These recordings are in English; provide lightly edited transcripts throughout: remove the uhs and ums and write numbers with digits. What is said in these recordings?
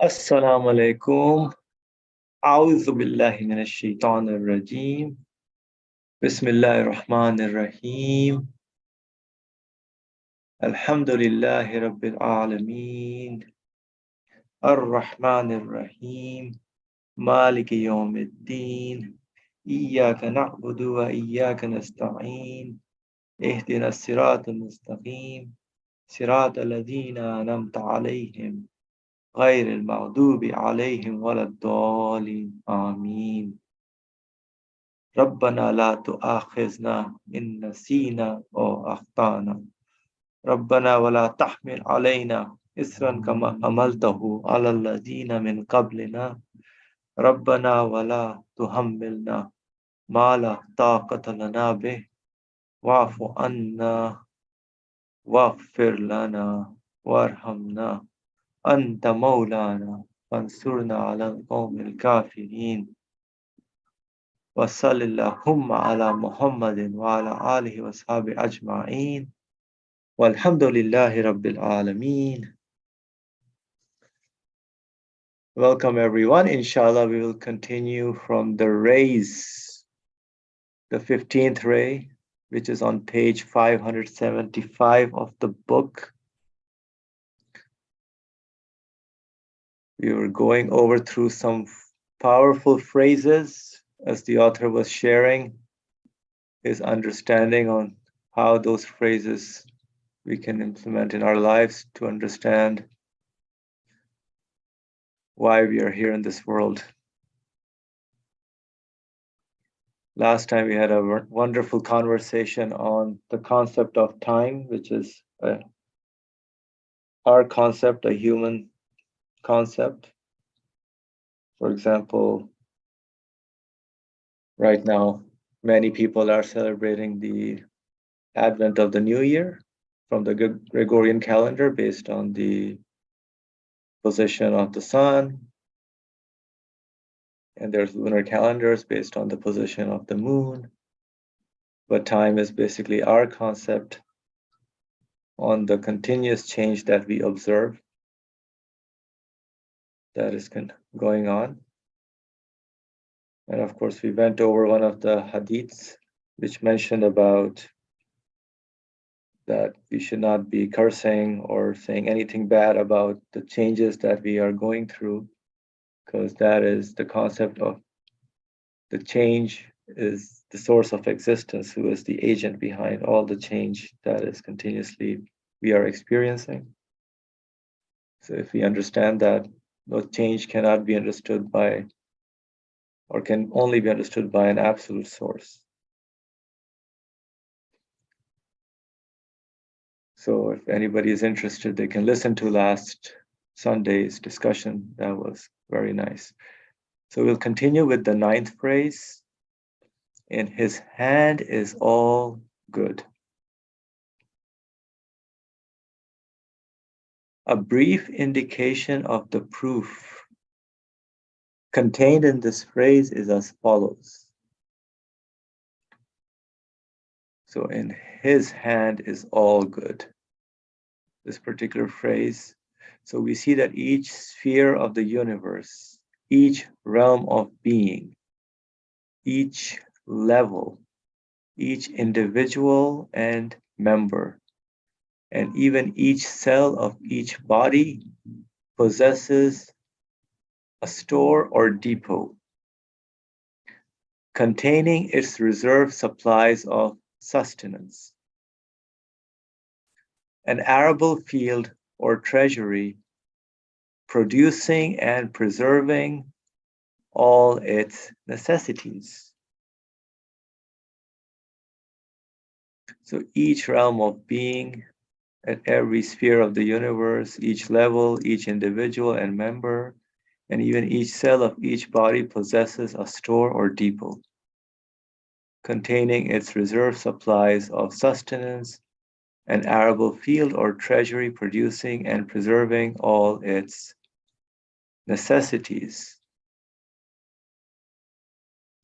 Assalamu alaikum. A'udhu billahi minash shaitanir rajim. Bismillahir rahmanir rahim. Alhamdulillahi rabbil alameen. Ar-Rahmanir Rahim. Maliki yawmiddin. Iyyaka na'budu wa iyyaka nasta'een. Ihdina as-siratal mustaqim. Siratal ladhina an'amta alayhim. غير المغضوب عليهم ولا الضالين آمين ربنا لا تؤاخذنا إن نسينا أو أخطأنا ربنا ولا تحمل علينا إسرا كما حملته على الذين من قبلنا ربنا ولا تحملنا ما لا طاقة لنا به واعف عنا واغفر لنا وارحمنا أنت مولانا فانصرنا على القوم الكافرين وصل اللهم على محمد وعلى آله وصحبه أجمعين والحمد لله رب العالمين. Welcome everyone. Inshallah, we will continue from the rays, the 15th ray, which is on page 575 of the book. We were going over through some powerful phrases as the author was sharing his understanding on how those phrases we can implement in our lives to understand why we are here in this world. Last time we had a wonderful conversation on the concept of time, which is our concept, a human concept. For example, right now, many people are celebrating the advent of the new year from the Gregorian calendar based on the position of the sun. And there's lunar calendars based on the position of the moon. But time is basically our concept on the continuous change that we observe that is going on. And of course, we went over one of the hadiths which mentioned about that we should not be cursing or saying anything bad about the changes that we are going through, because that is the concept of the change is the source of existence, who is the agent behind all the change that is continuously we are experiencing. So if we understand that no change cannot be understood by, or can only be understood by an absolute source. So if anybody is interested, they can listen to last Sunday's discussion. That was very nice. So we'll continue with the 9th phrase. In his hand is all good. A brief indication of the proof contained in this phrase is as follows. So in his hand is all good. This particular phrase. So we see that each sphere of the universe, each realm of being, each level, each individual and member, and even each cell of each body possesses a store or depot containing its reserve supplies of sustenance, an arable field or treasury producing and preserving all its necessities. So each realm of being, at every sphere of the universe, each level, each individual and member, and even each cell of each body possesses a store or depot containing its reserve supplies of sustenance, an arable field or treasury producing and preserving all its necessities.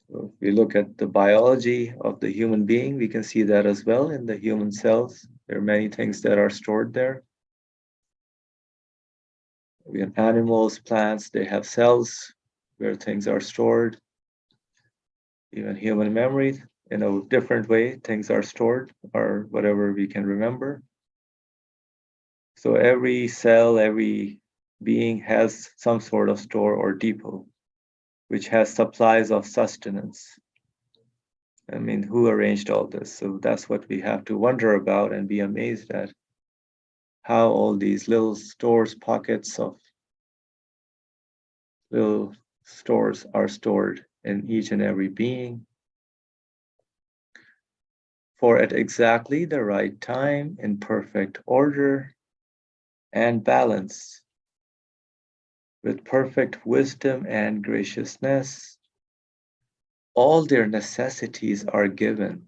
So if we look at the biology of the human being, we can see that as well in the human cells. There are many things that are stored there. We have animals, plants, they have cells where things are stored. Even human memory, in a different way, things are stored or whatever we can remember. So every cell, every being has some sort of store or depot, which has supplies of sustenance. I mean, who arranged all this? So that's what we have to wonder about and be amazed at, how all these little stores, pockets of little stores are stored in each and every being for at exactly the right time, in perfect order and balance, with perfect wisdom and graciousness. All their necessities are given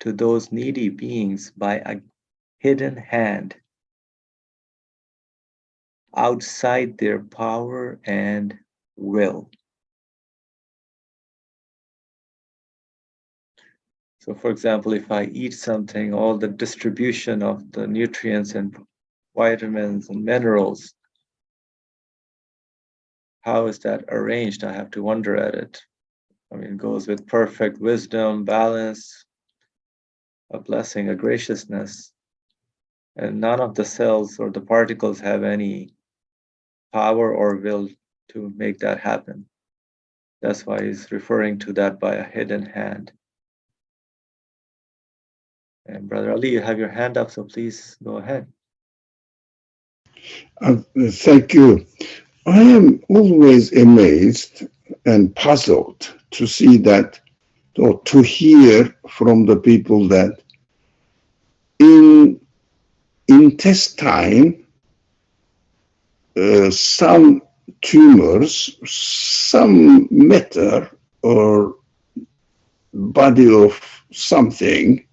to those needy beings by a hidden hand outside their power and will. So, for example, if I eat something, all the distribution of the nutrients and vitamins and minerals, how is that arranged? I have to wonder at it. I mean, it goes with perfect wisdom, balance, a blessing, a graciousness. And none of the cells or the particles have any power or will to make that happen. That's why he's referring to that by a hidden hand. And Brother Ali, you have your hand up, so please go ahead. Thank you. I am always amazed and puzzled to see that, or to hear from the people that in intestine, some tumors, some matter or body of something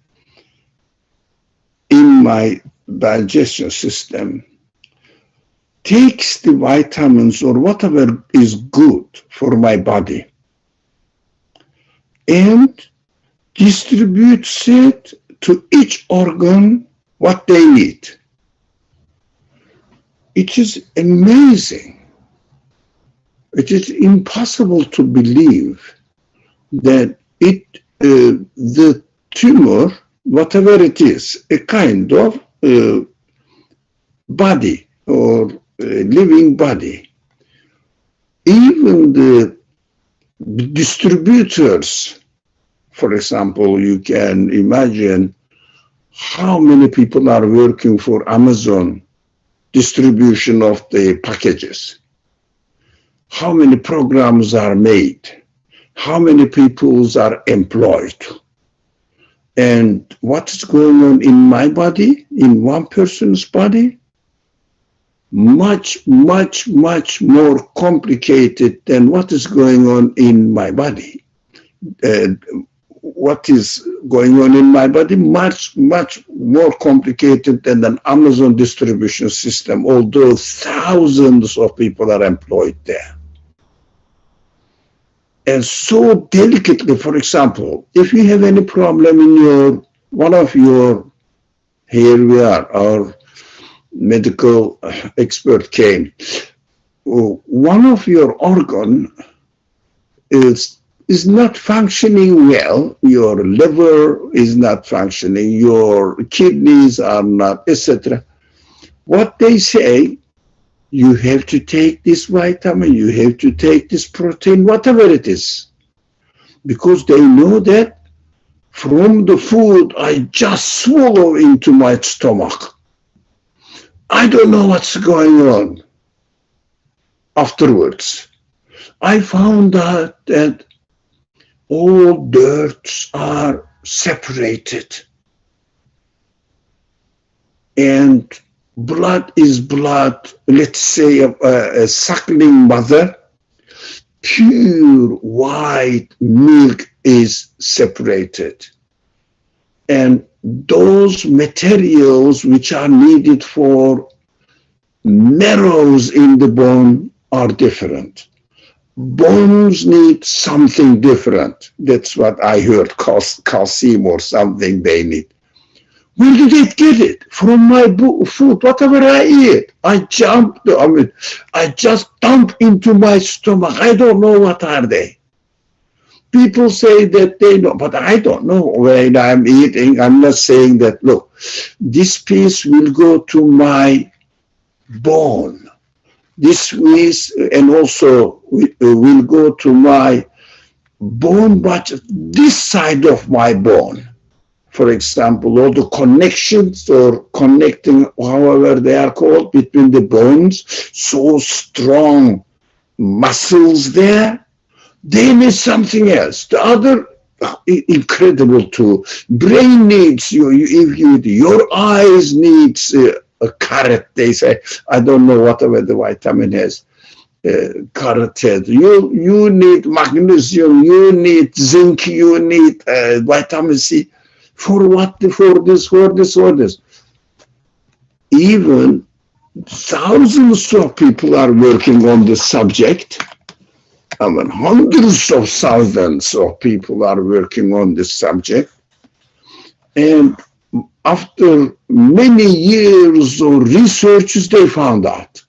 in my digestion system takes the vitamins or whatever is good for my body and distributes it to each organ what they need. It is amazing. It is impossible to believe that the tumor, whatever it is, a kind of body or living body, even the distributors, for example, you can imagine how many people are working for Amazon distribution of the packages, how many programs are made, how many people are employed, and what is going on in my body, in one person's body, much, much, much more complicated than what is going on in my body. What is going on in my body, much, much more complicated than an Amazon distribution system, although thousands of people are employed there. And so delicately, for example, if you have any problem in one of your, here we are, our medical expert came, one of your organ is not functioning well, your liver is not functioning, your kidneys are not, etc. What they say, you have to take this vitamin, you have to take this protein, whatever it is, because they know that from the food I just swallow into my stomach, I don't know what's going on afterwards. I found out that all dirts are separated and blood is blood. Let's say a suckling mother, pure white milk is separated, and those materials which are needed for marrows in the bone are different. Bones need something different. That's what I heard, calcium or something they need. Where did it get it? From my food, whatever I eat. I just dump into my stomach. I don't know what are they. People say that they know, but I don't know when I'm eating. I'm not saying that, look, this piece will go to my bone. This piece and also will go to my bone, but this side of my bone. For example, all the connections or connecting, however they are called, between the bones, so strong muscles there, they need something else. The other, incredible too, brain needs you, your eyes needs a carrot, they say. I don't know whatever the vitamin is. Carotid. You need magnesium, you need zinc, you need vitamin C. For what? For this. Even thousands of people are working on this subject. I mean, hundreds of thousands of people are working on this subject. And after many years of researches, they found out,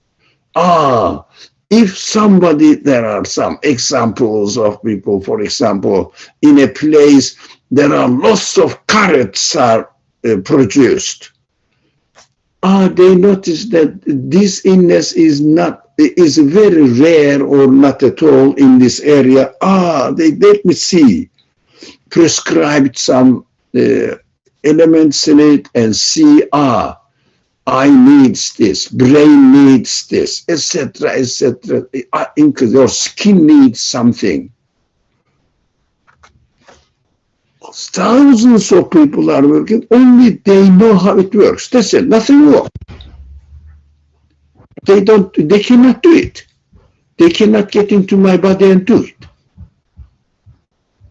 if somebody, there are some examples of people, for example, in a place, there are lots of carrots are produced. They notice that this illness is very rare or not at all in this area. They let me see, prescribed some elements in it and see, eye needs this, brain needs this, etc., etc. Your skin needs something. Thousands of people are working, only they know how it works. That's it, nothing more. They cannot do it. They cannot get into my body and do it.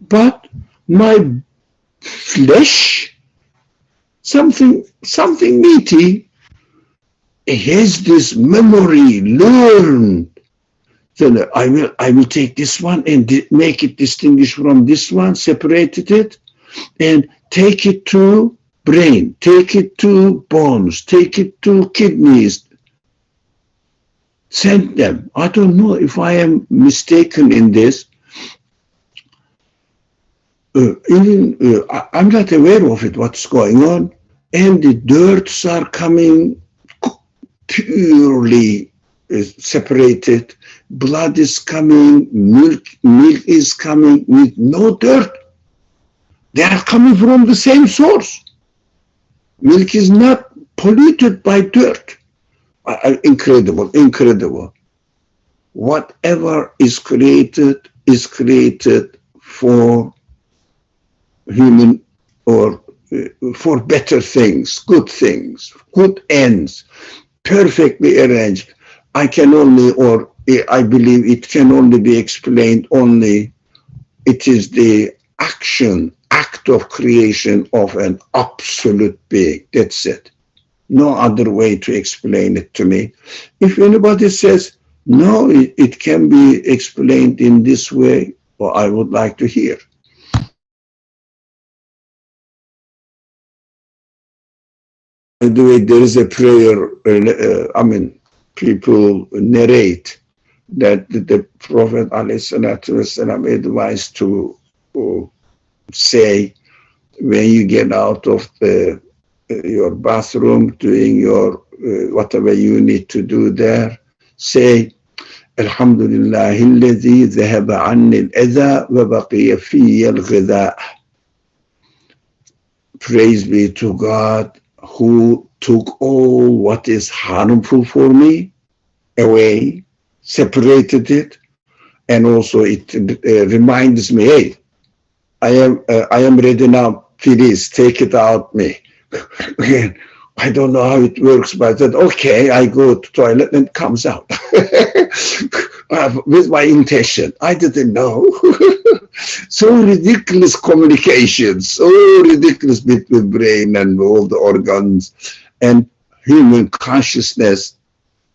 But my flesh, something meaty, has this memory learned. Then I will take this one and make it distinguished from this one, separated it, and take it to brain, take it to bones, take it to kidneys, send them. I don't know if I am mistaken in this. I'm not aware of it, what's going on. And the dirts are coming purely separated. Blood is coming, milk is coming with no dirt. They are coming from the same source. Milk is not polluted by dirt. Incredible. Whatever is created for human or for better things, good ends, perfectly arranged. I believe it can only be explained only, it is the act of creation of an absolute being. That's it. No other way to explain it to me. If anybody says, no, it can be explained in this way, well, I would like to hear. By the way, there is a prayer, people narrate that the Prophet ﷺ advised to say when you get out of your bathroom, doing your whatever you need to do there, say, Alhamdulillahi alladhi dhahaba anni al-adha wa baqiya fiyya al-ghidha. Praise be to God who took all what is harmful for me away, separated it, and also it reminds me, hey, I am ready now, please take it out me. Again, I don't know how it works, but I said, okay, I go to toilet and it comes out with my intention. I didn't know. So ridiculous communication, so ridiculous between brain and all the organs, and human consciousness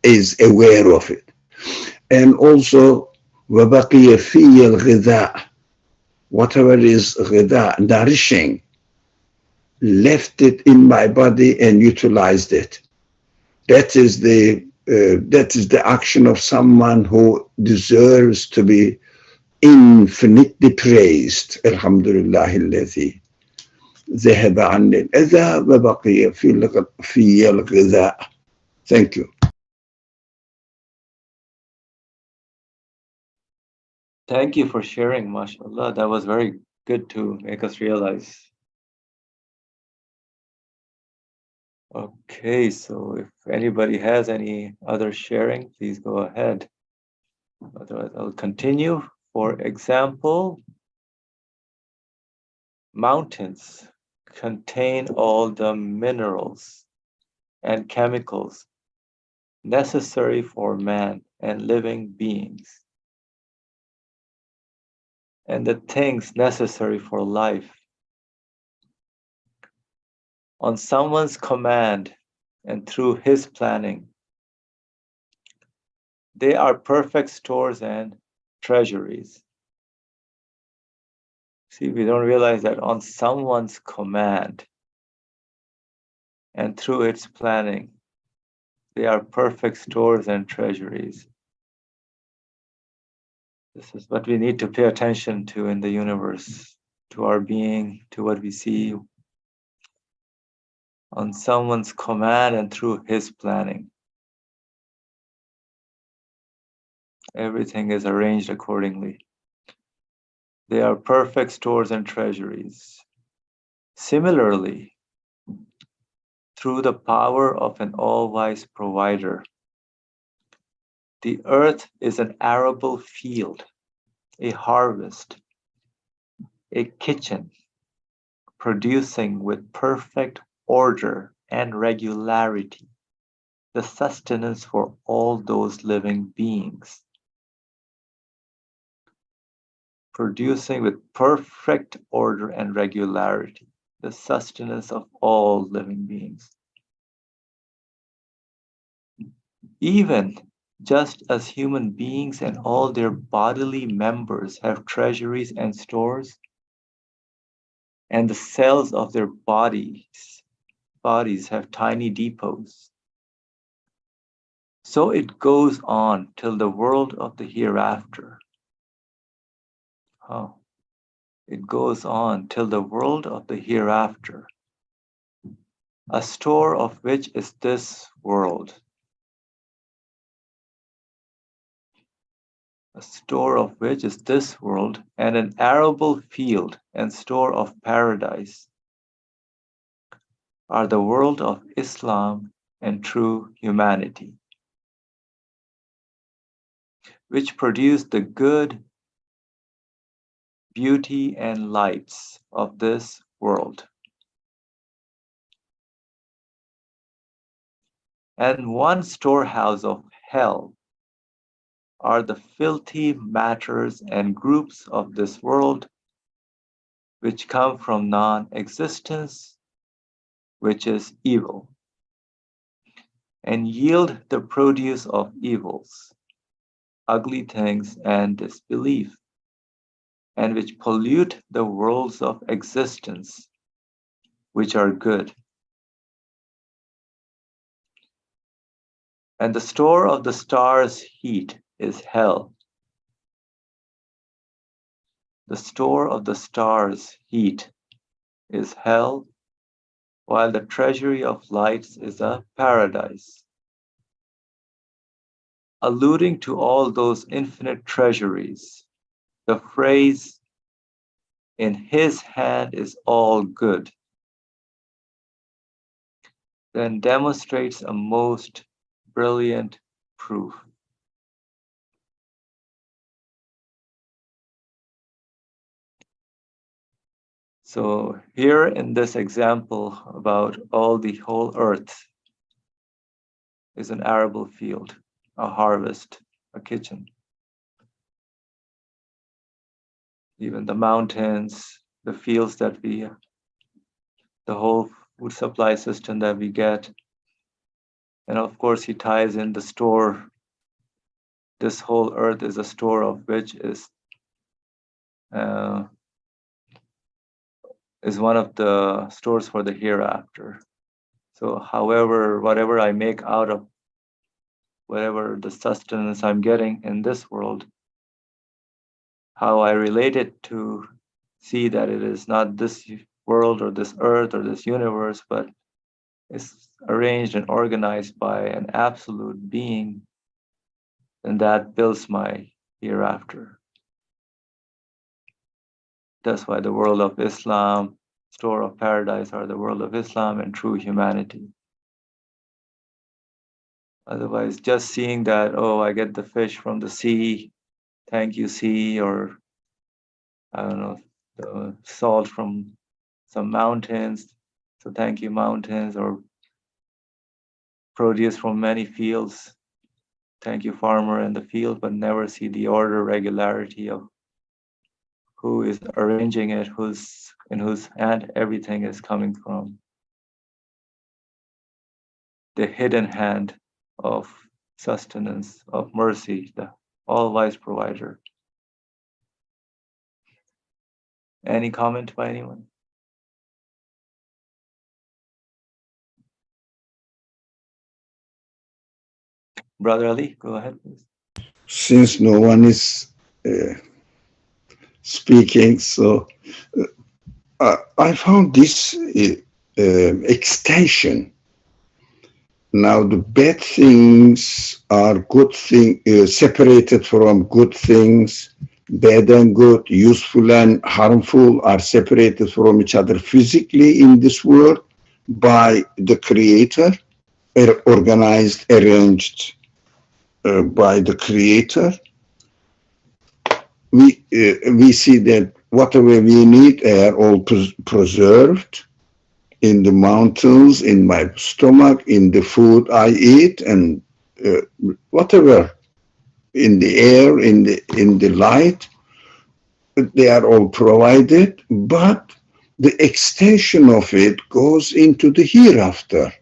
is aware of it. And also, وَبَقِيَ فِيَ الْغِذَاء, whatever is ghidha, nourishing, left it in my body and utilized it. That is the action of someone who deserves to be infinitely praised. Alhamdulillah الذي ذهب عني الأذى وبقي في الغذاء. Thank you. Thank you for sharing, mashallah. That was very good to make us realize. Okay, so if anybody has any other sharing, please go ahead. Otherwise, I'll continue. For example, mountains contain all the minerals and chemicals necessary for man and living beings, and the things necessary for life. On someone's command and through his planning, they are perfect stores and treasuries. See, we don't realize that on someone's command and through its planning, they are perfect stores and treasuries. This is what we need to pay attention to in the universe, to our being, to what we see. On someone's command and through his planning, everything is arranged accordingly. They are perfect stores and treasuries. Similarly, through the power of an all-wise provider, the earth is an arable field, a harvest, a kitchen, producing with perfect order and regularity the sustenance for all those living beings. Producing with perfect order and regularity the sustenance of all living beings. Even just as human beings and all their bodily members have treasuries and stores, and the cells of their bodies have tiny depots, so it goes on till the world of the hereafter. It goes on till the world of the hereafter, a store of which is this world. A store of which is this world, and an arable field and store of paradise are the world of Islam and true humanity, which produce the good, beauty, and lights of this world. And one storehouse of hell are the filthy matters and groups of this world, which come from non-existence, which is evil, and yield the produce of evils, ugly things, and disbelief, and which pollute the worlds of existence, which are good. And the store of the stars' heat is hell. The store of the stars' heat is hell, while the treasury of lights is a paradise. Alluding to all those infinite treasuries, the phrase, "in his hand is all good," then demonstrates a most brilliant proof. So here in this example about the whole earth is an arable field, a harvest, a kitchen. Even the mountains, the fields that the whole food supply system that we get. And of course, he ties in the store. This whole earth is a store of which is is one of the stores for the hereafter. So, however, whatever I make out of whatever the sustenance I'm getting in this world, how I relate it to see that it is not this world or this earth or this universe, but it's arranged and organized by an absolute being, and that builds my hereafter. That's why the world of Islam, store of paradise, are the world of Islam and true humanity. Otherwise, just seeing that, oh, I get the fish from the sea, thank you, sea, or I don't know, the salt from some mountains, so thank you, mountains, or produce from many fields, thank you, farmer in the field, but never see the order, regularity of who is arranging it, who's in whose hand everything is coming from. The hidden hand of sustenance, of mercy, the all-wise provider. Any comment by anyone? Brother Ali, go ahead, please. Since no one is speaking, so I found this extension. Now the bad things are good things, separated from good things. Bad and good, useful and harmful are separated from each other physically in this world by the Creator, organized, arranged by the Creator. We see that whatever we need are all preserved in the mountains, in my stomach, in the food I eat, and whatever, in the air, in the light, they are all provided, but the extension of it goes into the hereafter.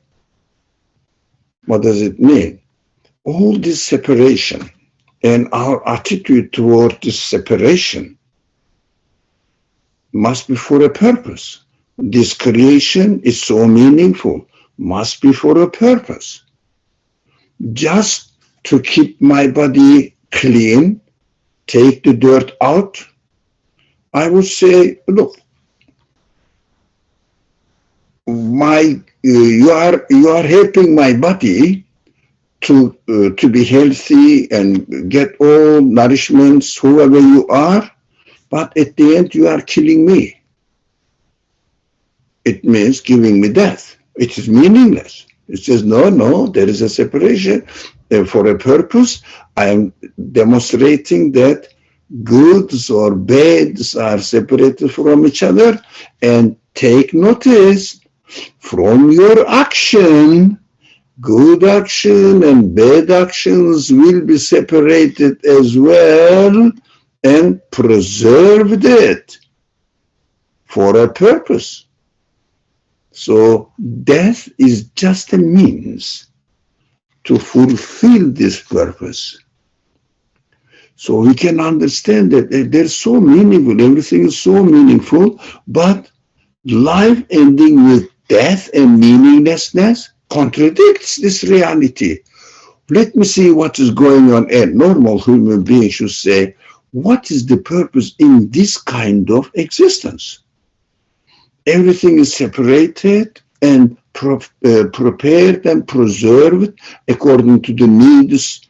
What does it mean? All this separation and our attitude toward this separation must be for a purpose. This creation is so meaningful, must be for a purpose. Just to keep my body clean, take the dirt out, I would say, look, you are helping my body to be healthy and get all nourishments, whoever you are, but at the end you are killing me. It means giving me death. It is meaningless. It says, no, there is a separation for a purpose. I am demonstrating that goods or bads are separated from each other, and take notice, from your action, good action and bad actions will be separated as well and preserved it for a purpose. So death is just a means to fulfill this purpose. So we can understand that they're so meaningful, everything is so meaningful, but life ending with death and meaninglessness contradicts this reality. Let me see what is going on. A normal human being should say, what is the purpose in this kind of existence? Everything is separated and prepared and preserved according to the needs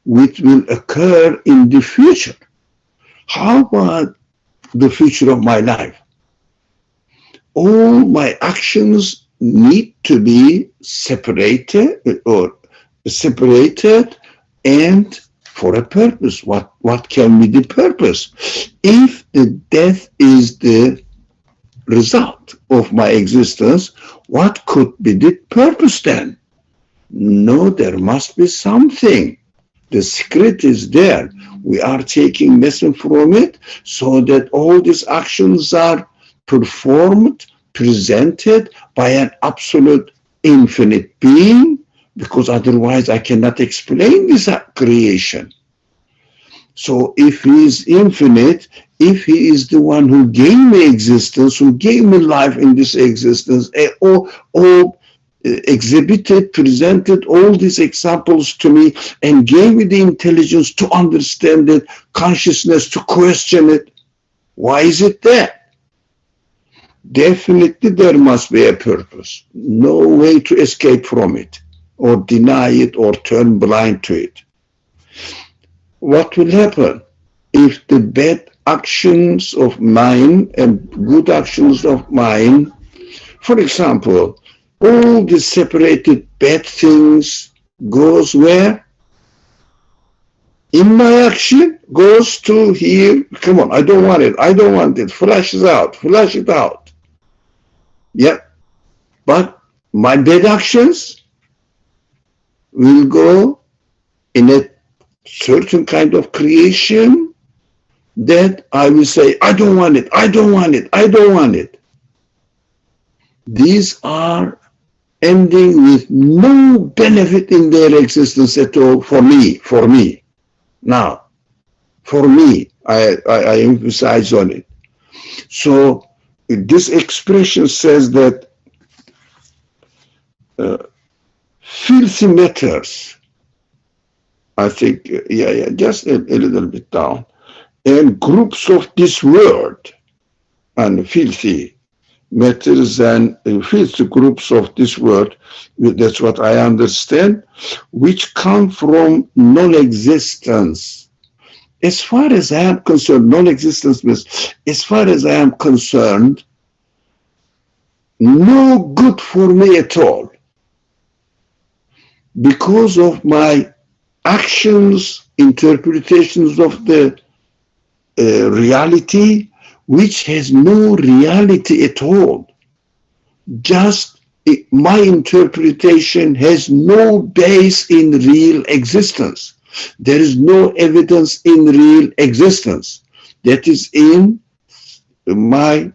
which will occur in the future. How about the future of my life? All my actions need to be separated and for a purpose. What can be the purpose? If the death is the result of my existence, what could be the purpose then? No, there must be something. The secret is there. We are taking lesson from it so that all these actions are performed, presented by an absolute infinite being, because otherwise I cannot explain this creation. So if he is infinite, if he is the one who gave me existence, who gave me life in this existence, or exhibited, presented all these examples to me and gave me the intelligence to understand it, consciousness to question it, why is it there? Definitely there must be a purpose. No way to escape from it or deny it or turn blind to it. What will happen if the bad actions of mine and good actions of mine, for example, all the separated bad things goes where? In my action goes to here. Come on, I don't want it. I don't want it. Flash it out. Flash it out. Yeah. But my bad actions will go in a certain kind of creation that I will say, I don't want it. I don't want it. I don't want it. These are ending with no benefit in their existence at all for me. Now, for me, I emphasize on it. So this expression says that filthy matters, I think, just a little bit down, and groups of this world, and filthy matters and filthy groups of this world, that's what I understand, which come from non-existence. As far as I am concerned, non-existence means, as far as I am concerned, no good for me at all. Because of my actions, interpretations of the reality, which has no reality at all. Just my interpretation has no base in real existence. There is no evidence in real existence. That is in my,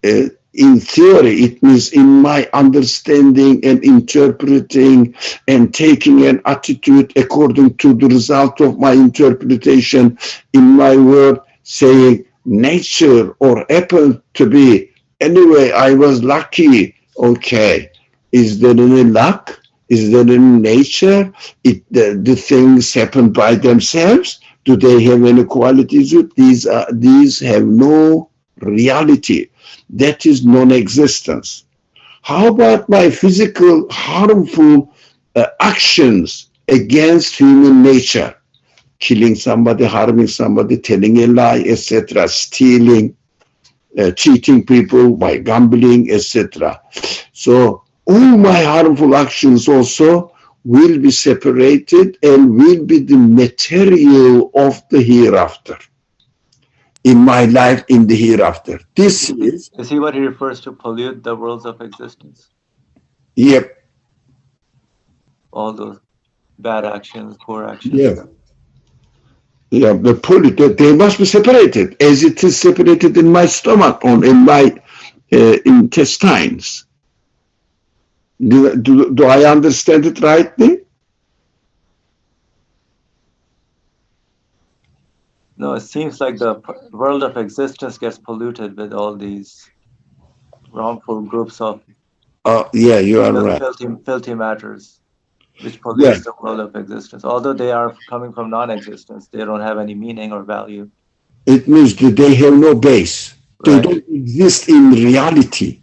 in theory, it means in my understanding and interpreting and taking an attitude according to the result of my interpretation in my word, saying nature or happen to be, anyway, I was lucky. Okay, is there any luck? Is there any nature? The things happen by themselves? Do they have any qualities? These have no reality. That is non-existence. How about my physical harmful actions against human nature? Killing somebody, harming somebody, telling a lie, etc., stealing, cheating people by gambling, etc. So all my harmful actions also will be separated and will be the material of the hereafter. In my life, in the hereafter. This is... Is he what he refers to pollute the worlds of existence? Yep. All those bad actions, poor actions. Yeah. Yeah, the pollute, they must be separated as it is separated in my stomach or in my intestines. Do I understand it rightly? No, it seems like the world of existence gets polluted with all these wrongful groups of Yeah, you are right. filthy matters, which pollutes the world of existence. Although they are coming from non-existence, they don't have any meaning or value. It means that they have no base. They don't exist in reality.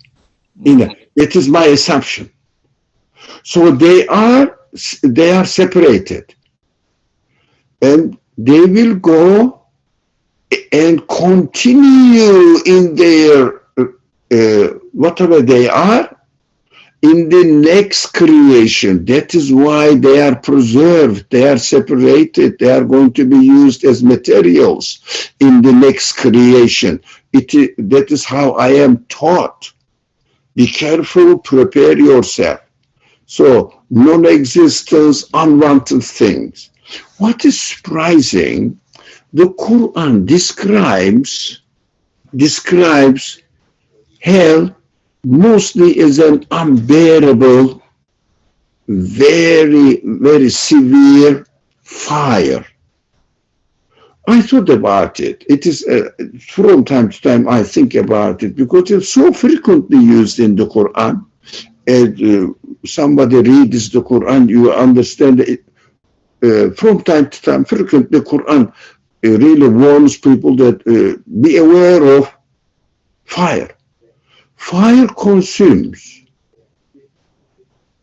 It is my assumption. So they are separated, and they will go and continue in their whatever they are in the next creation. That is why they are preserved, they are separated, they are going to be used as materials in the next creation. That is how I am taught. Be careful, prepare yourself. So, non-existence, unwanted things. What is surprising, the Quran describes hell mostly as an unbearable, very, very severe fire. I thought about it. It is from time to time I think about it because it's so frequently used in the Quran. And somebody reads the Quran, you understand it. From time to time, frequently, the Quran really warns people that be aware of fire. Fire consumes.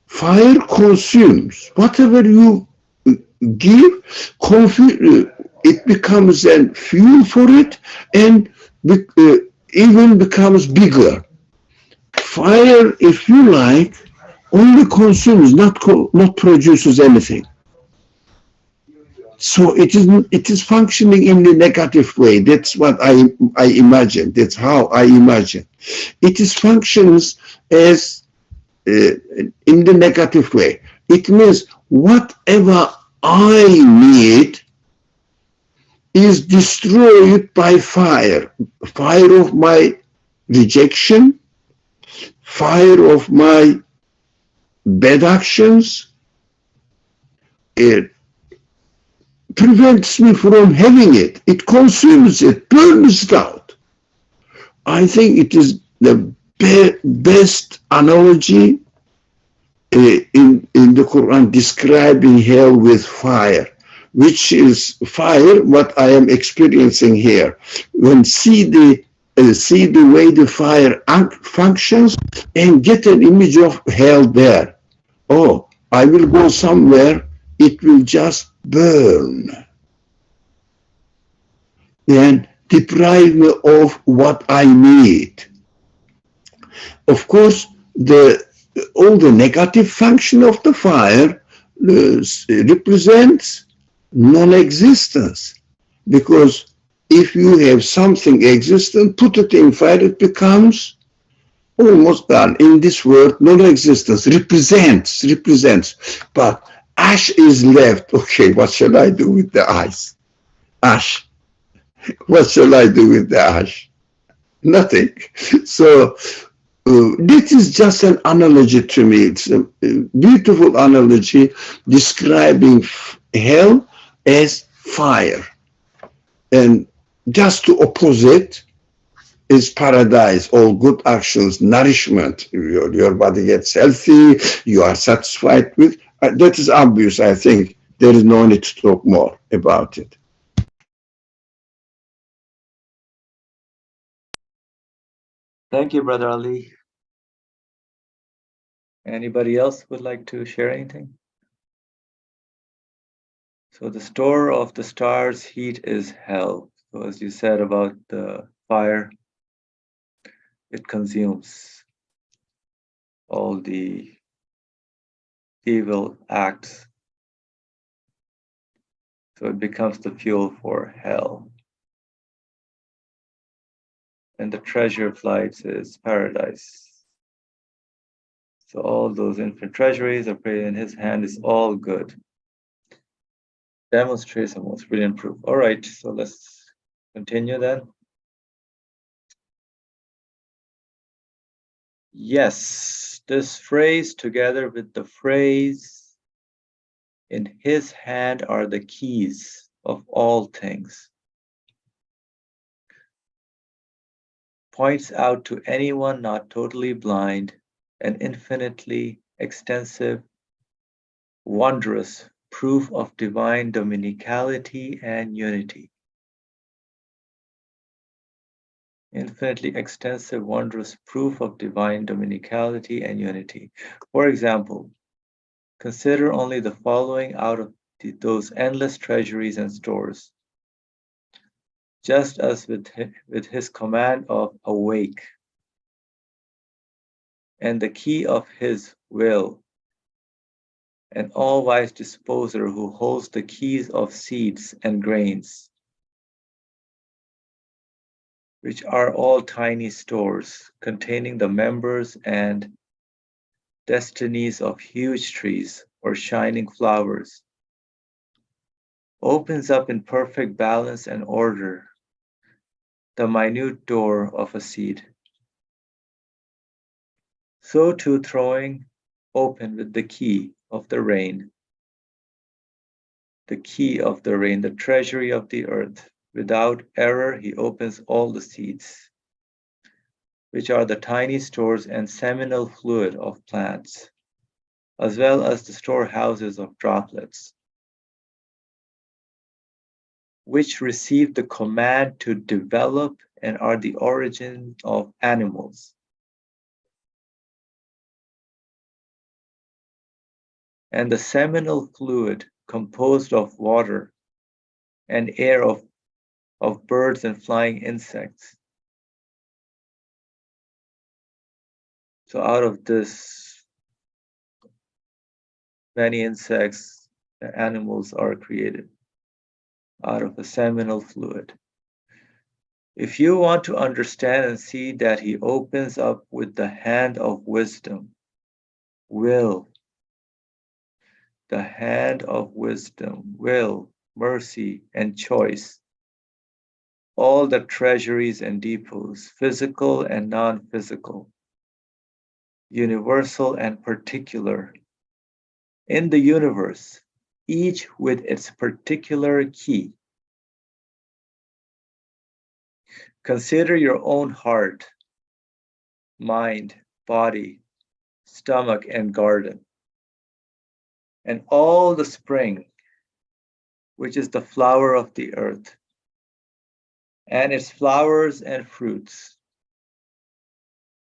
Fire consumes. Whatever you give, it becomes a fuel for it and even becomes bigger. Fire, if you like, only consumes, not produces anything. So it is functioning in the negative way. That's what I imagine. That's how I imagine. It is functions as in the negative way. It means whatever I need is destroyed by fire. Fire of my rejection, fire of my bad actions. It prevents me from having it. It consumes it, burns it out. I think it is the best analogy in the Quran describing hell with fire, which is fire, what I am experiencing here. When see the way the fire functions and get an image of hell there. Oh, I will go somewhere, it will just burn and deprive me of what I need. Of course, all the negative function of the fire represents non-existence, because if you have something existent, put it in fire, it becomes almost gone. In this word, non-existence represents, but ash is left. Okay, what shall I do with the ash? What shall I do with the ash? Nothing. So this is just an analogy to me. It's a beautiful analogy describing hell as fire. And just to oppose it is paradise, all good actions, nourishment. Your body gets healthy, you are satisfied with. That is obvious, I think. There is no need to talk more about it. Thank you, Brother Ali. Anybody else would like to share anything? So the store of the stars' heat is hell. So as you said about the fire, it consumes all the evil acts. So it becomes the fuel for hell. And the treasure of lights is paradise. So all those infinite treasuries are created in his hand is all good. Demonstrates the most brilliant proof. All right, so let's continue then. Yes, this phrase together with the phrase, in his hand are the keys of all things, points out to anyone not totally blind an infinitely extensive, wondrous proof of divine dominicality and unity. Infinitely extensive, wondrous proof of divine dominicality and unity. For example, consider only the following out of those endless treasuries and stores. Just as with his command of awake, and the key of his will, an all-wise disposer who holds the keys of seeds and grains, which are all tiny stores containing the members and destinies of huge trees or shining flowers, opens up in perfect balance and order the minute door of a seed. So too throwing open with the key of the rain, the treasury of the earth, Without error, he opens all the seeds, which are the tiny stores and seminal fluid of plants, as well as the storehouses of droplets, which receive the command to develop and are the origin of animals. And the seminal fluid composed of water and air of birds and flying insects. So out of this, many insects and animals are created out of a seminal fluid. If you want to understand and see that he opens up with the hand of wisdom, will, the hand of wisdom, will, mercy, and choice, all the treasuries and depots, physical and non physical, universal and particular, in the universe, each with its particular key. Consider your own heart, mind, body, stomach, and garden, and all the spring, which is the flower of the earth, and its flowers and fruits,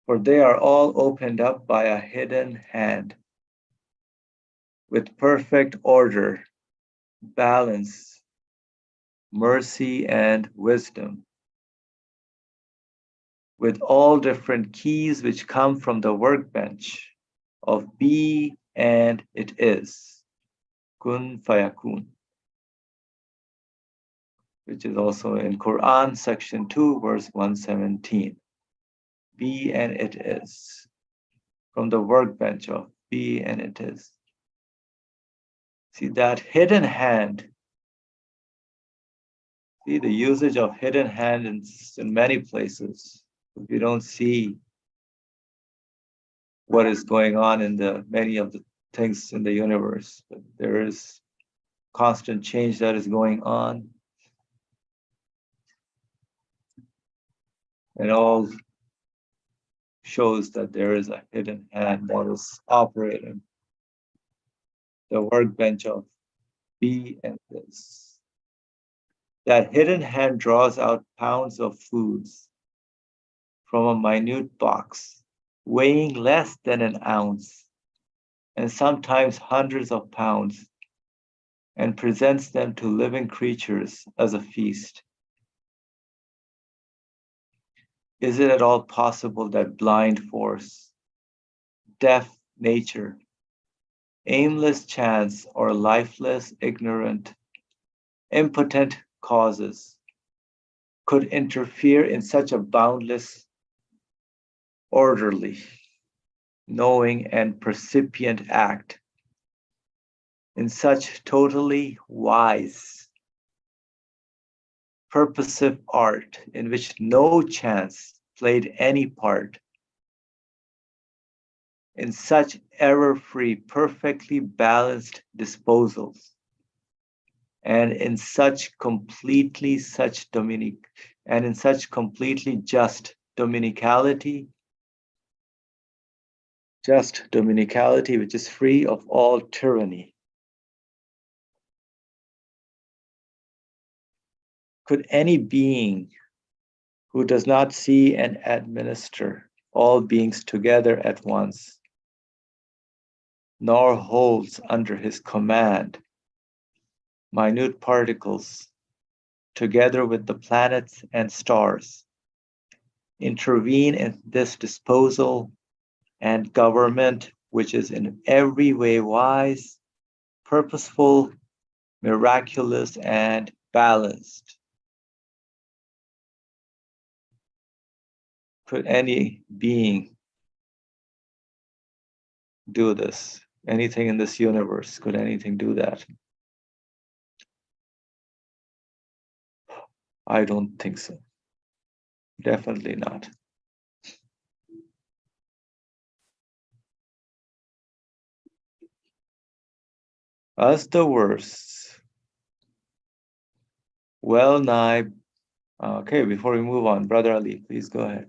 for they are all opened up by a hidden hand, with perfect order, balance, mercy, and wisdom, with all different keys which come from the workbench of be and it is, kun fayakun, which is also in Quran section 2 verse 117. Be and it is, from the workbench of be and it is. See that hidden hand, see the usage of hidden hand in many places. We don't see what is going on in the many of the things in the universe. But there is constant change that is going on. And all shows that there is a hidden hand that is operating the workbench of be and this. That hidden hand draws out pounds of foods from a minute box, weighing less than an ounce, and sometimes hundreds of pounds, and presents them to living creatures as a feast. Is it at all possible that blind force, deaf nature, aimless chance, or lifeless, ignorant, impotent causes could interfere in such a boundless, orderly, knowing, and percipient act, in such totally wise, purposive art in which no chance played any part, in such error-free, perfectly balanced disposals, and in such completely just dominicality, which is free of all tyranny. Could any being who does not see and administer all beings together at once, nor holds under his command minute particles together with the planets and stars, intervene in this disposal and government, which is in every way wise, purposeful, miraculous, and balanced? Could any being do this? Anything in this universe, could anything do that? I don't think so. Definitely not. As the verse well nigh. Okay, before we move on, Brother Ali, please go ahead.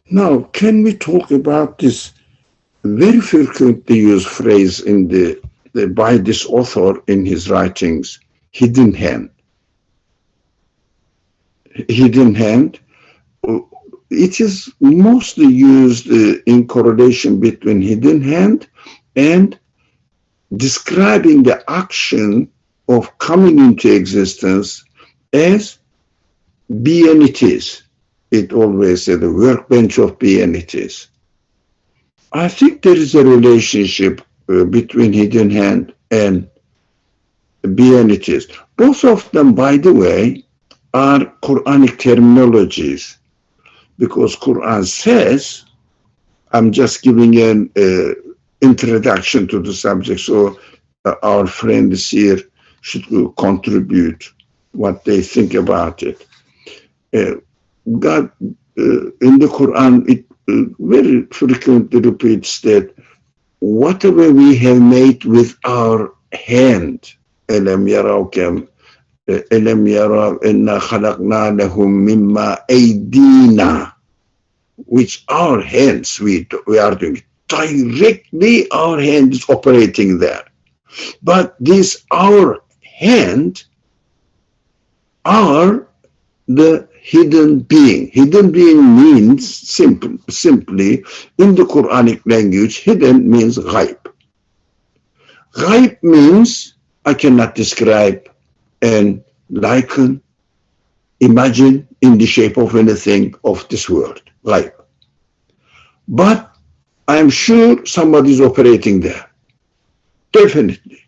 Now, can we talk about this very frequently used phrase in by this author in his writings, hidden hand? Hidden hand. It is mostly used in correlation between hidden hand and describing the action of coming into existence as be and it is. It always said the workbench of be and it is. I think there is a relationship between hidden hand and be and it is. Both of them, by the way, are Quranic terminologies, because Quran says, I'm just giving an introduction to the subject, so our friends here should contribute what they think about it. God, in the Quran, it very frequently repeats that whatever we have made with our hand, أَلَمْ يَرَوْا كَمْ أَلَمْ يَرَوْا إِنَّا خَلَقْنَا لَهُم مِّمَّا أَيْدِينَا, which our hands, we are doing directly, our hand is operating there. But this our hand are the hidden being. Hidden being means simply in the Quranic language, hidden means ghaib. Ghaib means I cannot describe and liken, imagine in the shape of anything of this world, ghaib. But I'm sure somebody is operating there. Definitely.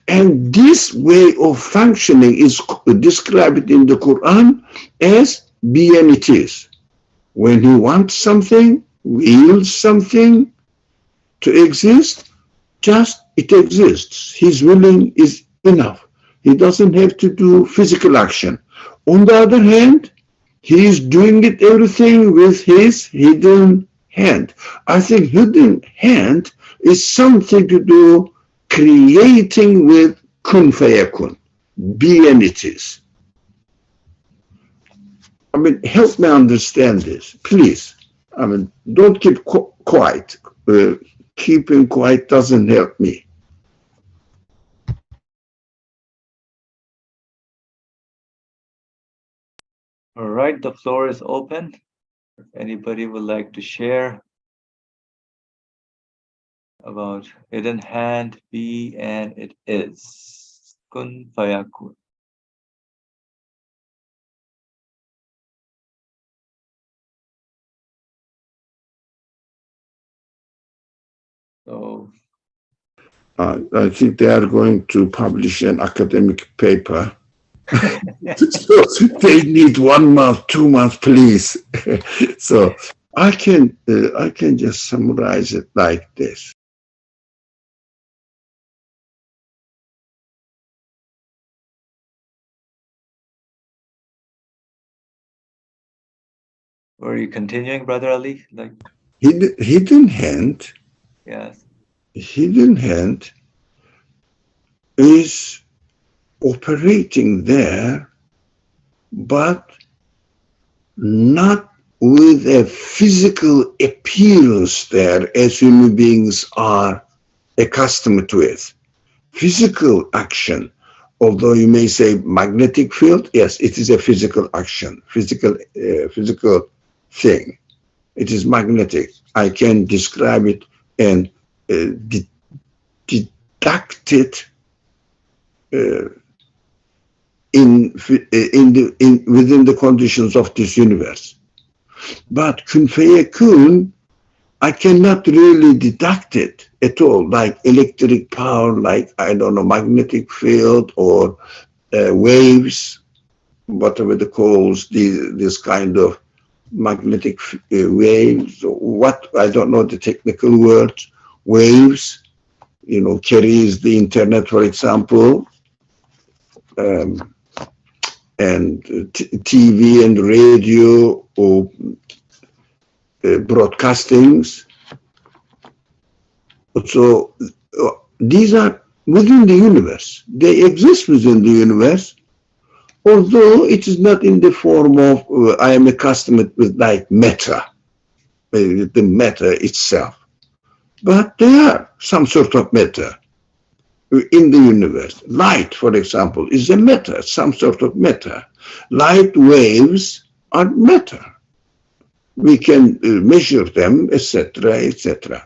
And this way of functioning is described in the Quran as be and it is. When he wants something, wills something to exist, just it exists. His willing is enough. He doesn't have to do physical action. On the other hand, he is doing it everything with his hidden hand. I think hidden hand is something to do creating with kun fayakun, be and it is. I mean, help me understand this, please. I mean, don't keep quiet. Keeping quiet doesn't help me. All right, the floor is open. If anybody would like to share about hidden hand, be and it is. Kun fayakun. So I think they are going to publish an academic paper. So they need 1 month, 2 months, please. So I can just summarize it like this. were you continuing, Brother Ali? Like, Hidden hand. yes. Hidden hand is operating there, but not with a physical appearance there as human beings are accustomed to it. Physical action, although you may say magnetic field, yes, it is a physical action, physical thing. It is magnetic. I can describe it and deduct it within the conditions of this universe. But kun fayakun, I cannot really deduct it at all, like electric power, like, I don't know, magnetic field or waves, whatever the calls, this kind of magnetic waves, what, I don't know the technical words, waves, carries the internet, for example, and TV and radio or broadcastings. So these are within the universe. They exist within the universe, although it is not in the form of, I am accustomed with like matter, the matter itself. But they are some sort of matter in the universe. Light, for example, is a matter, some sort of matter. Light waves are matter. We can measure them, etc., etc.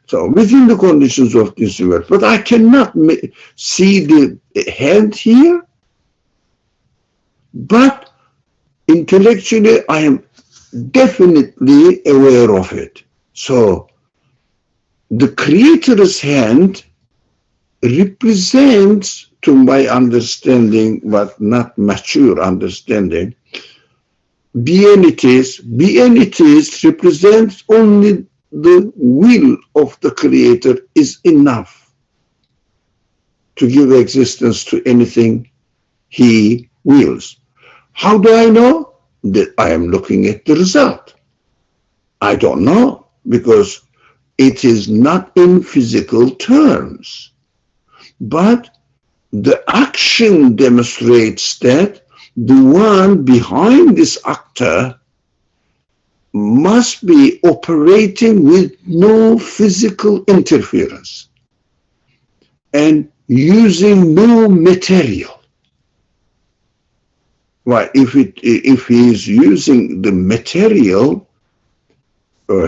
So within the conditions of this universe, but I cannot see the hand here, but intellectually I am definitely aware of it. So the Creator's hand represents, to my understanding, but not mature understanding, beinities. Beinities represents only the will of the Creator is enough to give existence to anything He wills. How do I know? That I am looking at the result. I don't know, because it is not in physical terms. But the action demonstrates that the one behind this actor must be operating with no physical interference and using no material. Why, if he is using the material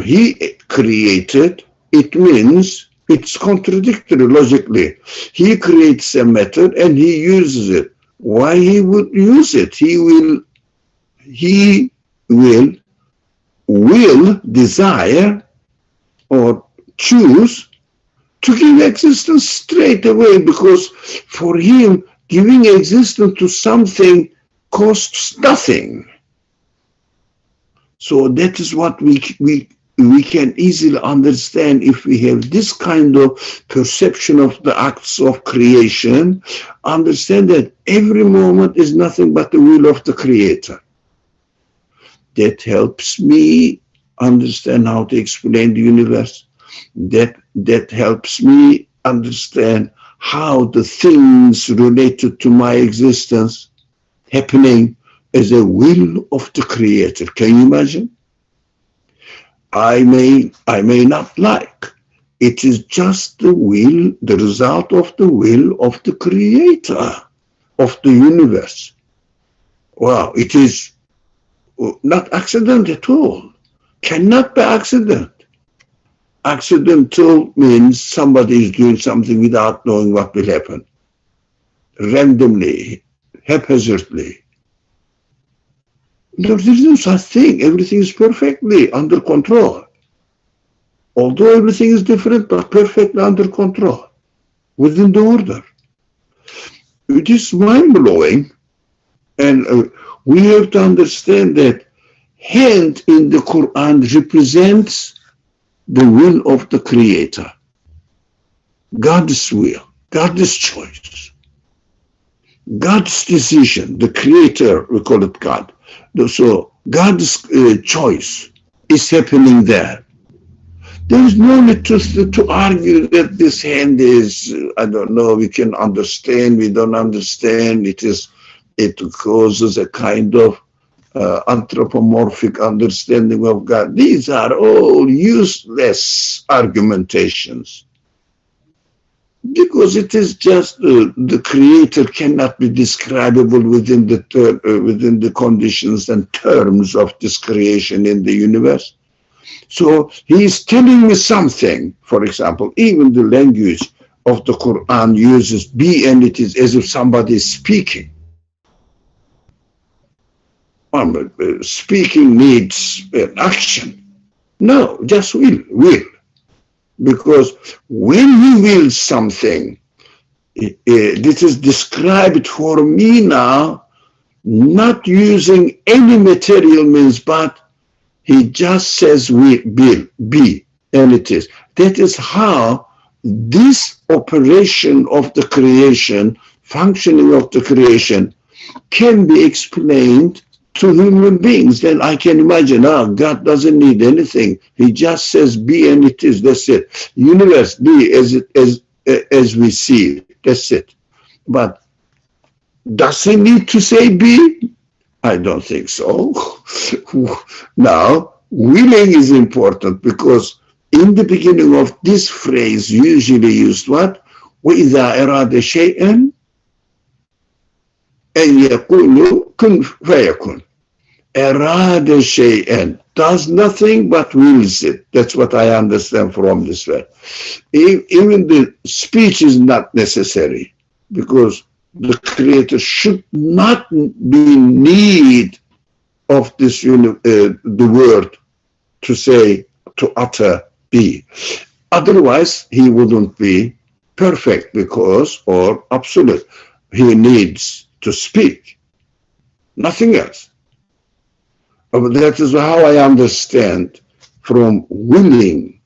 he created, it means it's contradictory logically. He creates a method and he uses it. Why he would use it? He will desire or choose to give existence straight away, because for him giving existence to something costs nothing. So that is what we can easily understand if we have this kind of perception of the acts of creation, understand that every moment is nothing but the will of the Creator. That helps me understand how to explain the universe. That helps me understand how the things related to my existence happening as a will of the Creator. Can you imagine? I may not like. It is just the will, the result of the will of the Creator of the universe. Wow, it is not accident at all. Cannot be accident. Accidental means somebody is doing something without knowing what will happen. Randomly, haphazardly. There is no such thing. Everything is perfectly under control. Although everything is different, but perfectly under control, within the order. It is mind-blowing, and we have to understand that hand in the Quran represents the will of the Creator, God's will, God's choice, God's decision. The Creator, we call it God. So God's choice is happening there. There is no need to argue that this hand is, I don't know, we can understand, we don't understand. It causes a kind of anthropomorphic understanding of God. These are all useless argumentations, because it is just the Creator cannot be describable within the conditions and terms of this creation in the universe. So he is telling me something. For example, even the language of the Quran uses be, and it is as if somebody is speaking. Speaking needs an action. No, just will. Because when he wills something, this is described for me now, not using any material means, but he just says will be, and it is. That is how this operation of the creation, functioning of the creation, can be explained to human beings. Then I can imagine, God doesn't need anything. He just says be, and it is. That's it. Universe be as as we see it. That's it. But does he need to say be? I don't think so. Now, willing is important because in the beginning of this phrase, usually used what? وإذا أراد شيئا أن يقول كن فيكون. أراد شيئا does nothing but wills it. That's what I understand from this word. Even the speech is not necessary because the creator should not be need of this the word to say, to utter be. Otherwise, he wouldn't be perfect because, or absolute. He needs to speak, nothing else. But that is how I understand from willing.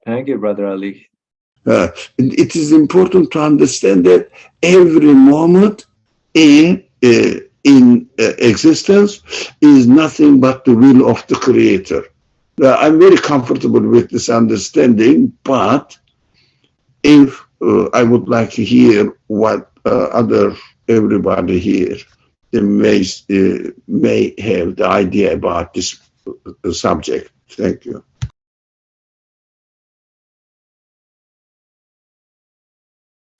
Thank you, Brother Ali. It is important to understand that every moment in existence is nothing but the will of the creator. I'm very comfortable with this understanding, but if I would like to hear what everybody here may have the idea about this subject. Thank you.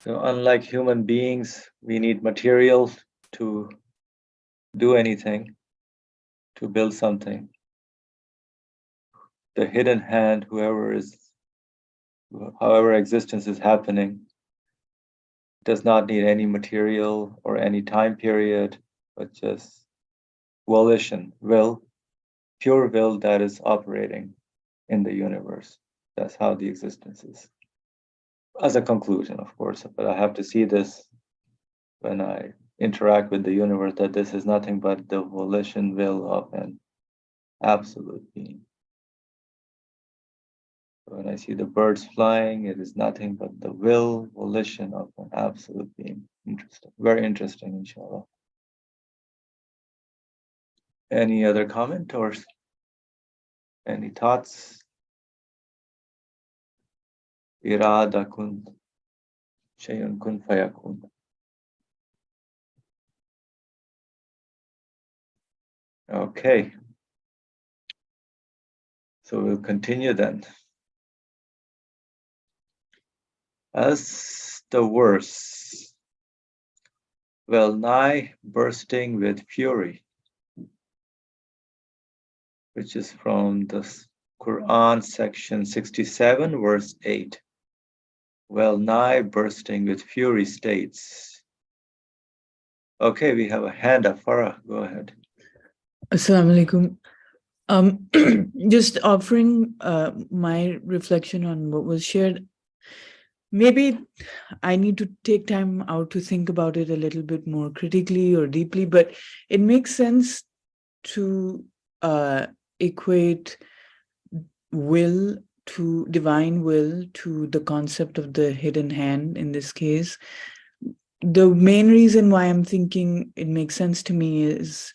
So unlike human beings, we need material to do anything, to build something. The hidden hand, however existence is happening, does not need any material or any time period, but just volition, will, pure will that is operating in the universe. That's how the existence is. As a conclusion, of course, but I have to see this when I interact with the universe, that this is nothing but the volition, will of an absolute being. When I see the birds flying, it is nothing but the will, volition of an absolute being. Interesting. Very interesting, inshallah. Any other comment or any thoughts? Irada kun, shayun kun fayakun. Okay. So we'll continue then. As the verse, well nigh bursting with fury, which is from the Quran section 67, verse 8. Well nigh bursting with fury states. Okay, we have a hand up. Farah, go ahead. Assalamu alaikum. Just offering my reflection on what was shared. Maybe I need to take time out to think about it a little bit more critically or deeply, but it makes sense to equate will to divine will to the concept of the hidden hand in this case. The main reason why I'm thinking it makes sense to me is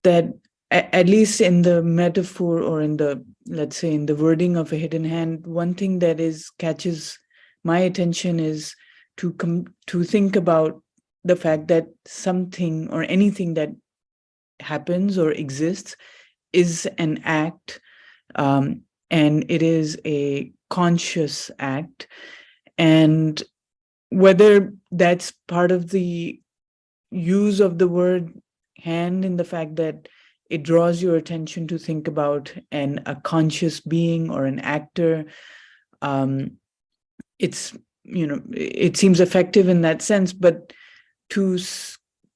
that at least in the metaphor or in the, let's say, in the wording of a hidden hand, one thing that catches my attention is to think about the fact that something or anything that happens or exists is an act, and it is a conscious act. And whether that's part of the use of the word hand in the fact that it draws your attention to think about a conscious being or an actor, it's, it seems effective in that sense. But to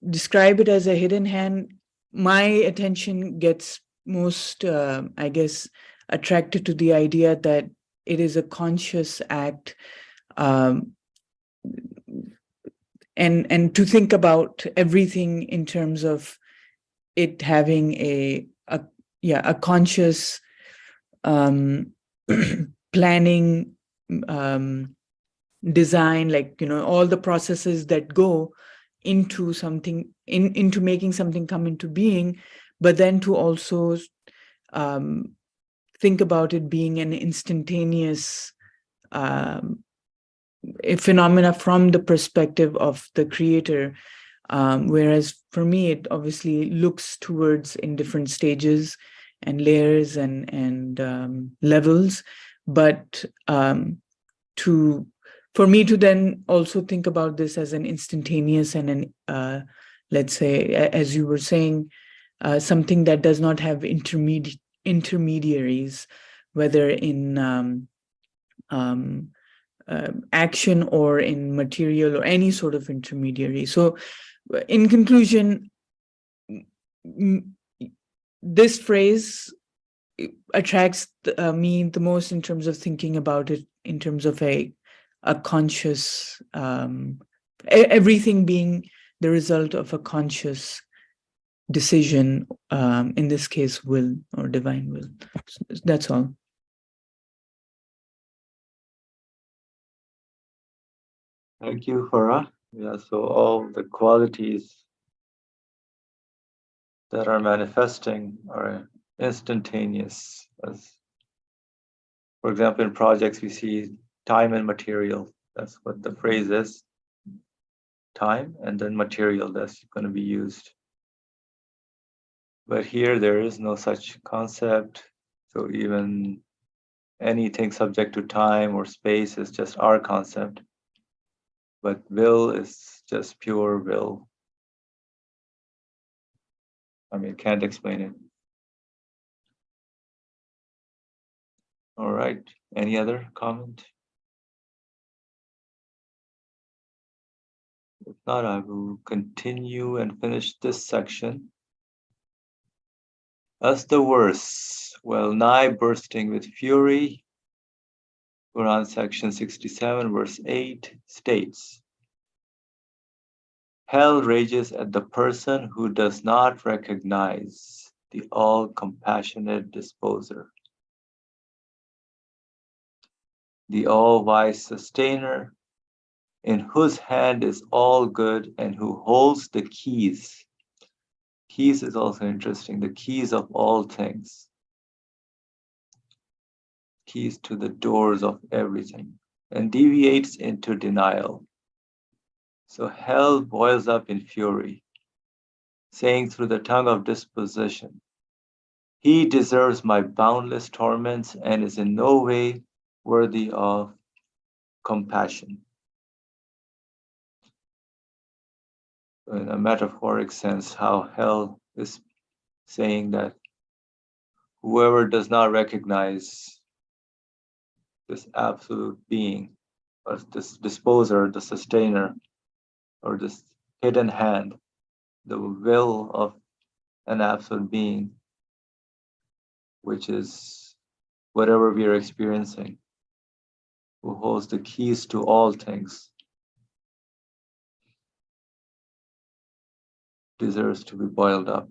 describe it as a hidden hand, my attention gets most, I guess, attracted to the idea that it is a conscious act, and to think about everything in terms of it having a conscious planning, design, like, all the processes that go into something, into making something come into being, but then to also um, think about it being an instantaneous um, a phenomena from the perspective of the creator. Whereas for me, it obviously looks towards in different stages and layers and levels. But to for me to then also think about this as an instantaneous and an let's say, as you were saying, something that does not have intermediaries, whether in action or in material or any sort of intermediary. So, in conclusion, this phrase attracts me the most in terms of thinking about it in terms of a conscious everything being the result of a conscious decision, in this case will or divine will. That's all. Thank you, Farah. Yeah, so all the qualities that are manifesting are instantaneous. As, for example, in projects, we see time and material. That's what the phrase is. Time and then material that's going to be used. But here there is no such concept. So even anything subject to time or space is just our concept. But will is just pure will. I mean, can't explain it. All right. Any other comment? If not, I will continue and finish this section. Thus the verse, well nigh bursting with fury, Quran section 67, verse 8 states, Hell rages at the person who does not recognize the all-compassionate disposer, the all-wise sustainer, in whose hand is all good and who holds the keys. Keys is also interesting, the keys of all things. Keys to the doors of everything, and deviates into denial. So hell boils up in fury, saying through the tongue of disposition, he deserves my boundless torments and is in no way worthy of compassion. In a metaphoric sense, how hell is saying that whoever does not recognize this absolute being, or this disposer, the sustainer, or this hidden hand, the will of an absolute being, which is whatever we are experiencing, who holds the keys to all things, deserves to be boiled up.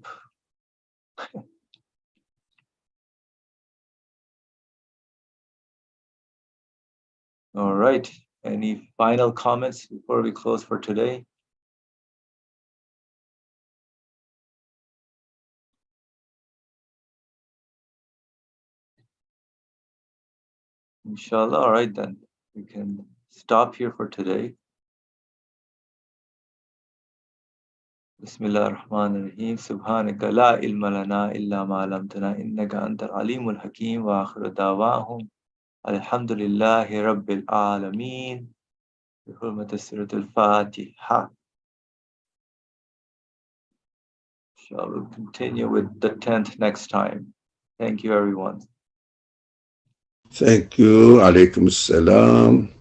All right. Any final comments before we close for today? Inshallah. All right, then we can stop here for today. Bismillah ar-Rahman ar-Rahim. Subhanaka la ilma lana illa ma alamtana innaka anta al-alimul hakim wa akhiru dawahum alhamdulillahi rabbil alameen. Bi hurmati surat al-Fatiha. Shall we continue with the 10th next time? Thank you, everyone. Thank you. Alaikum salam.